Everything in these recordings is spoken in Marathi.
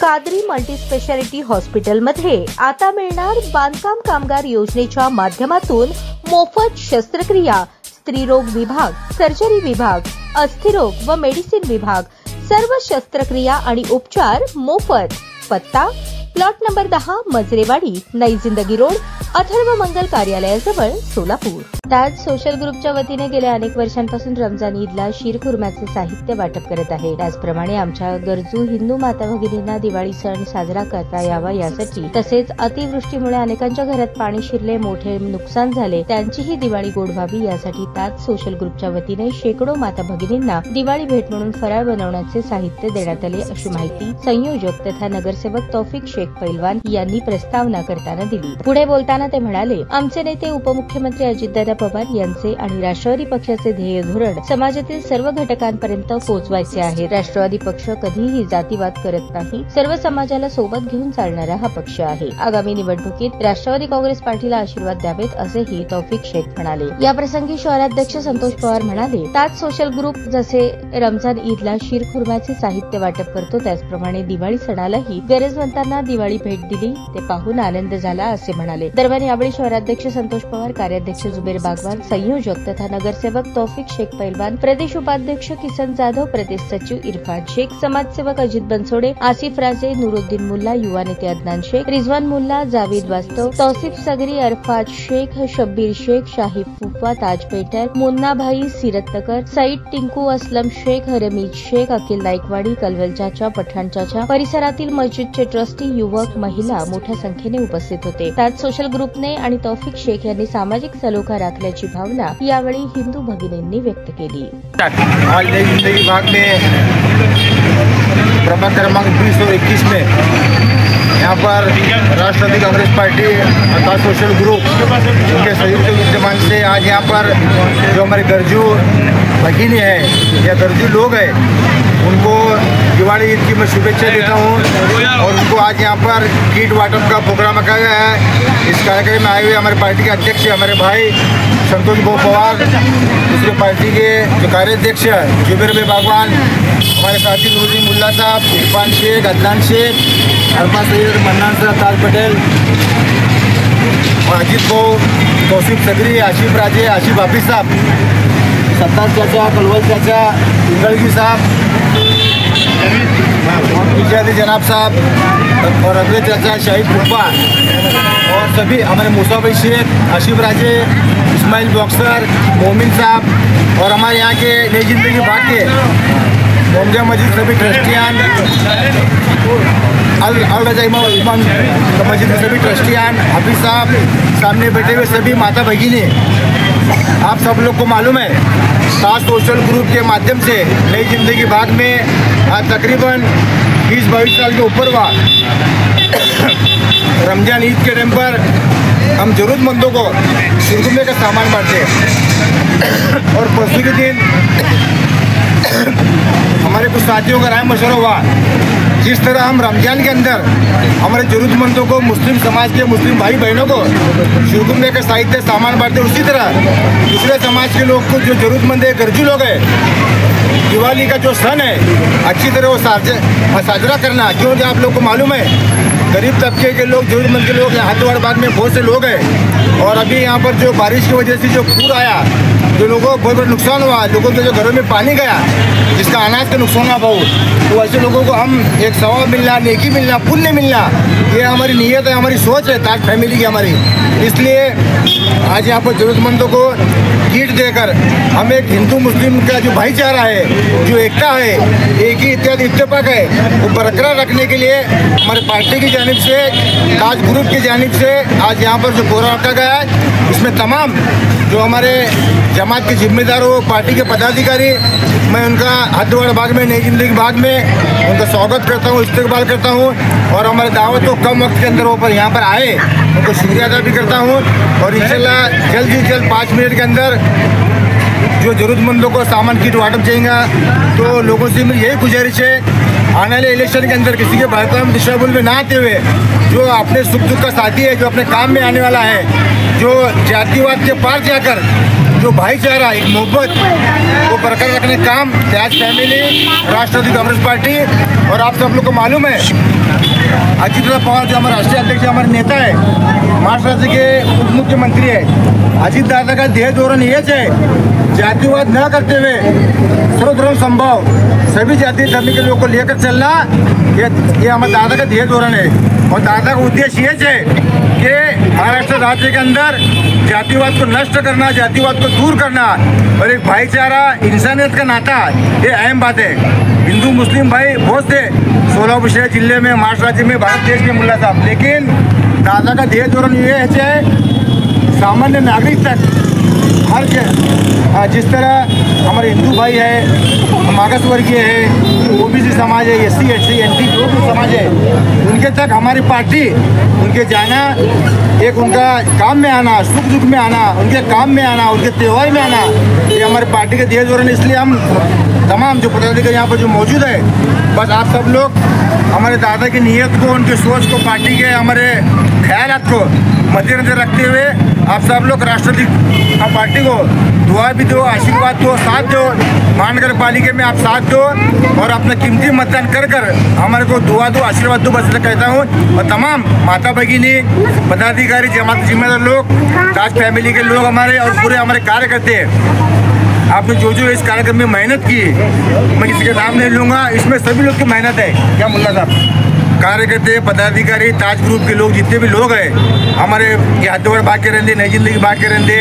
कादरी मल्टीस्पेशालिटी हॉस्पिटलमध्ये आता मिळणार बांधकाम कामगार योजनेच्या माध्यमातून मोफत शस्त्रक्रिया, स्त्रीरोग विभाग, सर्जरी विभाग, अस्थिरोग व मेडिसिन विभाग, सर्व शस्त्रक्रिया आणि उपचार मोफत। पत्ता प्लॉट नंबर 10 मजरेवाडी, नई जिंदगी रोड, अथर्व मंगल कार्यालयाजवळ, सोलापूर। ताज सोशल ग्रुपच्या वतीने गेल्या अनेक वर्षांपासून रमजान ईदला शीरखुर्म्याचे साहित्य वाटप करत आहे। त्याचप्रमाणे आमच्या गरजू हिंदू माता भगिनींना दिवाळी सण साजरा करता यावा यासाठी, तसेच अतिवृष्टीमुळे अनेकांच्या घरात पाणी शिरले, मोठे नुकसान झाले, त्यांचीही दिवाळी गोड व्हावी यासाठी ताज सोशल ग्रुपच्या वतीने शेकडो माता भगिनींना दिवाळी भेट म्हणून फराळ बनवण्याचे साहित्य देण्यात आले, अशी माहिती संयोजक तथा नगरसेवक तौफिक शेख पैलवान यांनी प्रस्तावना करताना दिली। पुढे बोलताना ते म्हणाले, आमचे नेते उपमुख्यमंत्री अजितदादा पवार यांचे आणि राष्ट्रवादी पक्षाचे ध्येय धोरण समाजातील सर्व घटकांपर्यंत पोहोचवायचे आहे। राष्ट्रवादी पक्ष कधीही जातीवाद करत नाही, सर्व समाजाला सोबत घेऊन चालणारा हा पक्ष आहे। आगामी निवडणुकीत राष्ट्रवादी काँग्रेस पार्टीला आशीर्वाद द्यावेत, असेही तौफिक शेख म्हणाले। याप्रसंगी शहराध्यक्ष संतोष पवार म्हणाले, ताज सोशल ग्रुप जसे रमजान ईदला शीरखुर्म्याचे साहित्य वाटप करतो, त्याचप्रमाणे दिवाळी सणालाही गरजवंतांना दिवाळी भेट दिली, ते पाहून आनंद झाला, असे म्हणाले। दरम्यान यावेळी शहराध्यक्ष संतोष पवार, कार्याध्यक्ष जुबेर बागवान, संयोजक तथा नगरसेवक तौफिक शेख पैलवान, प्रदेश उपाध्यक्ष किसन जाधव, प्रदेश सचिव इरफान शेख, समाजसेवक अजित बनसोडे, आसिफ राजे, नुरुद्दीन मुल्ला, युवा नेते अदनान शेख, रिजवान मुल्ला, जावेद वास्तव, तौसिफ सगरी, अरफात शेख, शब्बीर शेख, शाहिब फुफा, ताज पेटर, मुन्ना भाई, सीरत तकर, सईद टिंकू, असलम शेख, रमीज शेख, अखिल नाईकवाडी, कलवल चाचा, पठाण चाचा, परिसरातील मस्जिदचे ट्रस्टी, युवक, महिला मोठ्या संख्येने उपस्थित होते। ताज सोशल ग्रुपने आणि तौफिक शेख यांनी सामाजिक सलोखा राखल्याची भावना यावेळी हिंदू भगिनींनी व्यक्त केली। आज नई जिंदगी भाग में प्रभाग क्रमांक 20 और 21 में यहाँ पर राष्ट्रवादी कांग्रेस पार्टी तथा सोशल ग्रुप उनके संयुक्त विद्यमान से आज यहाँ पर जो हमारे गरजू भगिनी है या गरजू लोग हैं, उनको दिवाली ईद की मैं शुभेच्छा देता हूँ और उनको आज यहाँ पर किट वाटप का प्रोग्राम रखा गया है। इस कार्यक्रम में आए हुए हमारे पार्टी के अध्यक्ष हमारे भाई संतोष पवार, दूसरे पार्टी के जो कार्याध्यक्ष जुबेर बागवान, हमारे साथी नुरुद्दीन मुल्ला साहब, इरफान शेख, अदनान शेख, अरफा सैयद, मन्नान साहब, ताज पटेल, अजीत भाऊ, तौसिफ सगरी, आसिफ राजे, आसिफ हाफिज साहब, सत्तार चाचा, कलवल चाचा, इंगलगी साहब, इजादी जनाब साहब और अगले चाचा शाहिद फुफा और सभी हमारे मूसा भाई शेख, आसिफ राजे, इस्माइल बॉक्सर, मोमिन साहब और हमारे यहाँ के नई जिंदगी भाग के मोमजा मस्जिद सभी ट्रस्टियान, अल रजा इमाम मस्जिद के सभी ट्रस्टियान, हाफिज साहब, सामने बैठे हुए सभी माता भगिनी, आप सब लोग को मालूम है ताज सोशल ग्रुप के माध्यम से नई जिंदगी भाग में आज तकरीबन 20-22 साल के ऊपर हुआ रमजान ईद के टाइम पर हम ज़रूरतमंदों को शीरखुर्मे का सामान बांटते हैं और परसों के दिन हमारे कुछ साथियों का राय मशवरा हुआ, जिस तरह हम रमजान के अंदर हमारे ज़रूरतमंदों को, मुस्लिम समाज के मुस्लिम भाई बहनों को शीरखुर्मे का साहित्य सामान बांटते, उसी तरह दूसरे समाज के लोग को जो ज़रूरतमंद है, गरजू लोग हैं, दिवाली का जो सन है अच्छी तरह वो साजरा करना, क्योंकि आप लोग को मालूम है गरीब तबके के लोग, जरूरतमंद के लोग, हाथोड़ बाग में बहुत से लोग हैं और अभी यहाँ पर जो बारिश की वजह से जो पूर आया, जो लोगों को बहुत बड़ा नुकसान हुआ, लोगों के जो घरों में पानी गया, जिसका अनाज का नुकसान हुआ बहुत, तो ऐसे लोगों को हम एक सवाब मिलना, नेकी मिलना, पुण्य मिलना, ये हमारी नीयत है, हमारी सोच है ताज फैमिली की हमारी। इसलिए आज यहाँ पर ज़रूरतमंदों को किट देकर हम एक हिंदू मुस्लिम का जो भाईचारा है, जो एकता है, एक ही इत्यादि इत्तेफाक है, वो बरकरार रखने के लिए हमारे पार्टी की जानिब से, ताज ग्रुप की जानिब से आज यहाँ पर जो प्रोग्राम रखा गया है, इसमें तमाम जो हमारे जमात के जिम्मेदार हो, पार्टी के पदाधिकारी, मैं उनका हाथोड़ बाग में, नई जिंदगी बाग में उनका स्वागत करता हूँ, इस्तकबाल करता हूँ और हमारे दावत को कम वक्त के अंदर वो पर यहाँ पर आए, उनको शुक्रिया अदा भी करता हूँ और इंशाल्लाह जल्द से जल्द 5 मिनट के अंदर जो ज़रूरतमंदों को सामान किट वाटप जाएगा। तो लोगों से मेरी यही गुजारिश है, आने वाले इलेक्शन के अंदर किसी के भड़काम दिशाबुल में ना आते हुए, जो अपने सुख दुख का साथी है, जो अपने काम में आने वाला है, जो जातिवाद के पार जाकर जो भाईचारा एक मोहब्बत वो बरकरार रखने का काम त्याज फैमिली राष्ट्रवादी कांग्रेस पार्टी। और आप सब लोग को मालूम है अजित पवार जो हमारे राष्ट्रीय अध्यक्ष हमारे नेता है, महाराष्ट्र राज्य के उप मुख्यमंत्री है, अजित दादा का ध्येय धोरण ये है जातिवाद न करते हुए सर्वधर्म संभव सभी जाति धर्म के लोगों को लेकर चलना, ये हमारे दादा का ध्येय धोरण है। और दादा का उद्देश्य ये है कि महाराष्ट्र राज्य के अंदर जातिवाद को नष्ट करना, जातिवाद को दूर करना और एक भाईचारा इंसानियत का नाता, ये अहम बात है। हिंदू मुस्लिम भाई बहुत थे सोलापुर जिले में, महाराष्ट्र राज्य में, भारत देश में मुल्ला साहब, लेकिन दादा का ध्येय धोरण ये है सामान्य नागरिक तक हर जिस तरह हमारे हिंदू भाई है, मागास वर्गीय है, ओबीसी समाज है, SC ST NT जो भी समाज है, उनके तक हमारी पार्टी उनके जाना, एक उनका काम में आना, सुख दुख में आना, उनके काम में आना, उनके त्यौहार में आना, ये हमारी पार्टी के ध्येय धोरण। इसलिए हम तमाम जो पदाधिकारी यहाँ पर जो मौजूद है, बस आप सब लोग हमारे दादा की नीयत को, उनकी सोच को, पार्टी के हमारे ख्यालात को मद्देनजर रखते हुए आप सब लोग राष्ट्रवादी पार्टी को दुआ भी दो, आशीर्वाद दो, साथ दो। महानगर पालिका में आप साथ दो और अपना कीमती मतदान कर हमारे को दुआ दो, आशीर्वाद दो, बस कहता हूँ। और तमाम माता भगिनी, पदाधिकारी, जमात जिम्मेदार लोग, ताज फैमिली के लोग हमारे और पूरे हमारे कार्यकर्ते, आपने जो इस कार्यक्रम में मेहनत की, मैं किसी का नाम नहीं लूँगा, इसमें सभी लोग की मेहनत है। क्या मुल्ला साहब, कार्यकर्ते, पदाधिकारी, ताज ग्रुप के लोग, जितने भी लोग हैं हमारे यादवर बाकी रहते, नई जिंदगी बाकी रहते,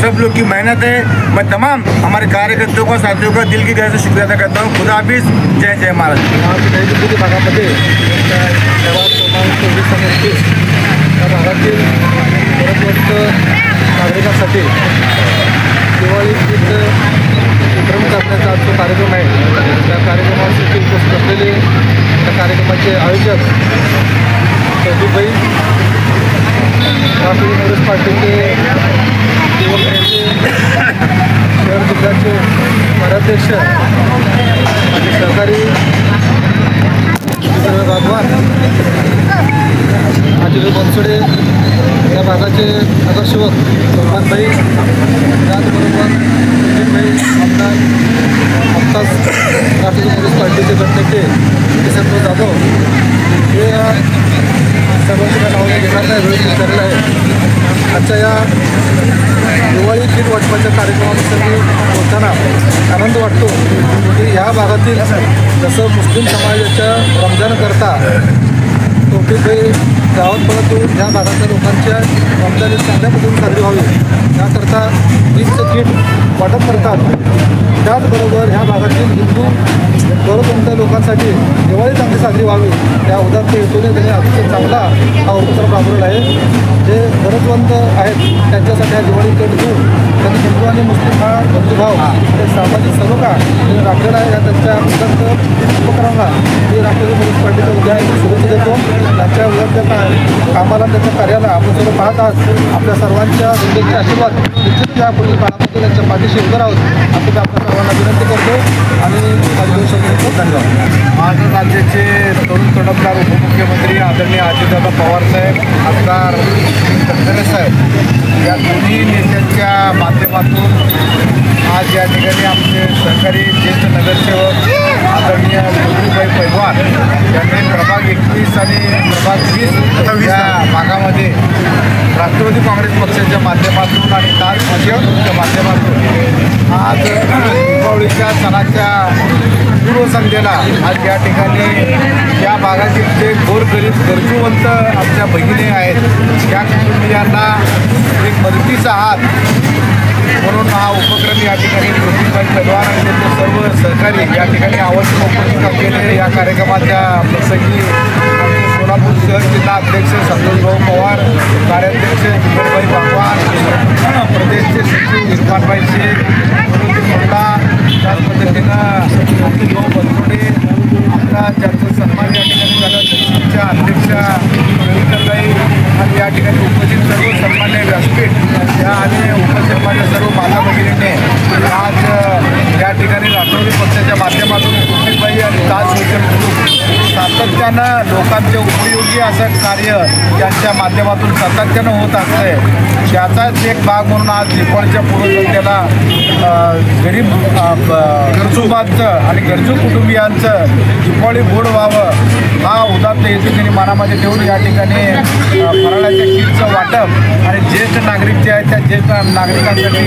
सब लोग की मेहनत है। मैं तमाम हमारे कार्यकर्ताओं का, साथियों का दिल की गहराई से शुक्रिया अदा करता हूँ। खुदा हाफिज, जय जय महाराज। नई जिंदगी भागामध्ये या भागातील गरजवंत नागरिकांसाठी दिवाळी गीत वितरण करण्याचा जो कार्यक्रम आहे, त्या कार्यक्रमासाठी उपस्थित असलेले त्या कार्यक्रमाचे आयोजक चौधरीभाई, राष्ट्रवादी काँग्रेस पार्टीचे युवक नेते, शहर जिल्ह्याचे कार्याध्यक्ष आणि सहकारी भगवान अजित बनसोडे, या भागाचे नगरसेवक सलमानभाई, त्याचबरोबर भाई आमदार, आत्ताच राष्ट्रवादी काँग्रेस पार्टीचे गटनेते किसन जाधव, हे सर्वांची नावे घेणार नाही, वेळ विचारलेला आहे। आजच्या या दिवाळी गीत वाटपाच्या कार्यक्रमामध्ये बोलताना आनंद वाटतो की ह्या भागातील जसं मुस्लिम समाजाच्या रमजानकरता तौफीकभाई गावात परंतु ह्या भागातल्या लोकांच्या रमजान चांगल्या पद्धतीने साजरी व्हावी याकरता ईदचं किट वाटप करतात। त्याचबरोबर ह्या भागातील हिंदू गरजवंत लोकांसाठी दिवाळी चांगली साजरी व्हावी या उदात्त हेतूने त्यांनी अतिशय चांगला हा उपक्रम राबवलेला आहे। जे गरजवंत आहेत त्यांच्यासाठी हा दिवाळी किट देऊन त्यांनी हिंदू आणि मुस्लिम हा बंधुभाव ते सामाजिक सलोखा राखलेला आहे। या त्यांच्या उदात्त उपक्रमाला मी राष्ट्रवादी काँग्रेस पार्टीचा उद्या शुभेच्छा देतो। त्यांच्या उदात्त कामाला, त्यांच्या कार्याला आपण सर्व पाहत आहात। आपल्या सर्वांच्या जिंदगीचे आशीर्वाद निश्चित या पुढील काळामध्ये त्यांच्या पाठीशी उभं आहोत असं मी आपल्या सर्वांना विनंती करतो आणि माझे शब्द धन्यवाद। महाराष्ट्र राज्याचे तरुण तडफदार उपमुख्यमंत्री आदरणीय अजितदादा पवार साहेब, खासदार तटकरे साहेब या दोन्ही नेत्यांच्या माध्यमातून आज या ठिकाणी आमचे सहकारी ज्येष्ठ नगरसेवक आदरणीय चौधरीभाई पैलवान यांनी प्रभाग 21 आणि प्रभाग 20 या भागामध्ये राष्ट्रवादी काँग्रेस पक्षाच्या माध्यमातून आणि ताज ग्रुपच्या माध्यमातून आज दीपावलीच्या सणाच्या पूर्वसंध्येला आज या ठिकाणी या भागातील जे गोरगरीब गरजूवंत आमच्या भगिनी आहेत या कुटुंबियांना एक मदतीचा हात म्हणून हा उपक्रम या ठिकाणी चौधरीभाई पैलवान आणि त्यांचे सर्व सहकारी या ठिकाणी आवश्यक उपस्थित असलेले या कार्यक्रमाच्या प्रसंगी सोलापूर शहर जिल्हा अध्यक्ष संतोषभाऊ पवार, कार्याध्यक्ष विठ्ठलभाई भगवान, प्रदेशचे सचिव इरफानभाई शेख, मुल्ला, त्याच पद्धतीनं संतोषभाऊ बनसोडे, आपला ज्यांचा सन्मान या ठिकाणी झाला दक्षिणच्या अध्यक्षा विठ्ठलभाई आणि या ठिकाणी उपस्थित सर्व सन्मान्य व्यासपीठ या आणि उपसन्मान्य सर्व माता भगिनींनी आज या ठिकाणी राष्ट्रवादी पक्षाच्या माध्यमातून चौधरीभाई आणि ताज सोशल ग्रुप सातत्यानं लोकांचे उपयोगी असं कार्य यांच्या माध्यमातून सातत्यानं होत असते. त्याचाच एक भाग म्हणून आज दीपावलीच्या पूर्वसंध्येला गरीब गरजूबांचं आणि गरजू कुटुंबियांचं दीपावली गोड व्हावं हा उदात्त हेतू त्यांनी मनामध्ये ठेवून या ठिकाणी फराळाच्या किटचं वाटप आणि ज्येष्ठ नागरिक जे आहेत त्या ज्येष्ठ नागरिकांसाठी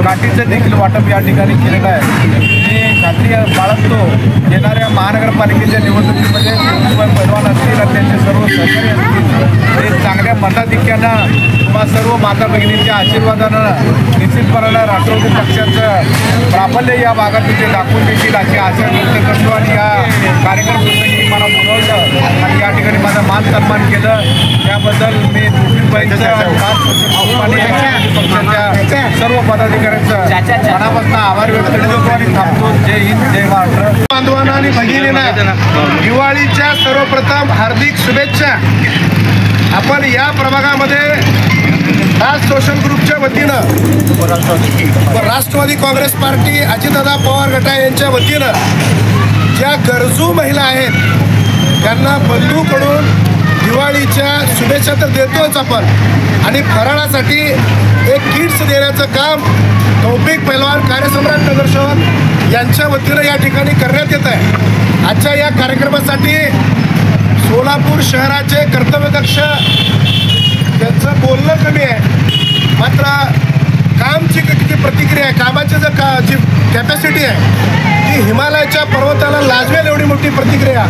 लाटीचं देखील वाटप या ठिकाणी केलेलं आहे. मी खात्री बाळगतो येणाऱ्या महानगरपालिकेच्या निवडणुकीमध्ये पैलवान असतील आणि त्यांचे सर्व सहकारी असतील ते चांगल्या मताधिक्यानं किंवा सर्व माता भगिनींच्या आशीर्वादानं निश्चितपणानं राष्ट्रवादी पक्षाचं प्राबल्य या भागात ते दाखवून देतील अशी आशा व्यक्त करतो. आणि या कार्यक्रमाप्रसंगी मला बोलवलं आणि या ठिकाणी माझा मान सन्मान केलं त्याबद्दल मी पक्षाच्या सर्व पदाधिकाऱ्यांचं मनापासून आभार व्यक्त करतो आणि थांबतो. जय हिंद, जय महाराष्ट्र. बांधवांना आणि भगिनींना दिवाळीच्या सर्वप्रथम हार्दिक शुभेच्छा. आपण या प्रभागामध्ये ताज सोशल ग्रुपच्या वतीनं राष्ट्रवादी काँग्रेस पार्टी अजितदादा पवार गटा यांच्या वतीनं ज्या गरजू महिला आहेत त्यांना बंधूकडून दिवाळीच्या शुभेच्छा तर देतोच आपण आणि फराळासाठी एक किट्स देण्याचं काम तौफिक पैलवान कार्यसम्राट नगरसेवक यांच्या वतीनं या ठिकाणी करण्यात येत आहे. आजच्या या कार्यक्रमासाठी सोलापूर शहराचे कर्तव्यदक्ष त्यांचं बोलणं कमी आहे मात्र कामची किती प्रतिक्रिया आहे कामाची जी कॅपॅसिटी आहे ती हिमालयाच्या पर्वताला लाजवेल एवढी मोठी प्रतिक्रिया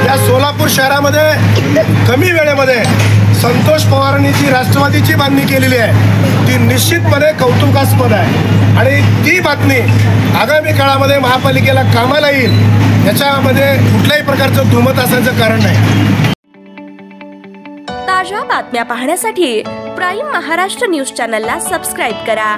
या सोलापूर शहरामध्ये कमी वेळेमध्ये संतोष पवारांनी जी राष्ट्रवादीची बांधणी केलेली आहे ती निश्चितपणे कौतुकास्पद आहे आणि ती बातमी आगामी काळामध्ये महापालिकेला कामाला येईल याच्यामध्ये कुठल्याही प्रकारचं दुमत असायचं कारण नाही. ताज्या बातम्या पाहण्यासाठी प्राईम महाराष्ट्र न्यूज चॅनलला सबस्क्राईब करा.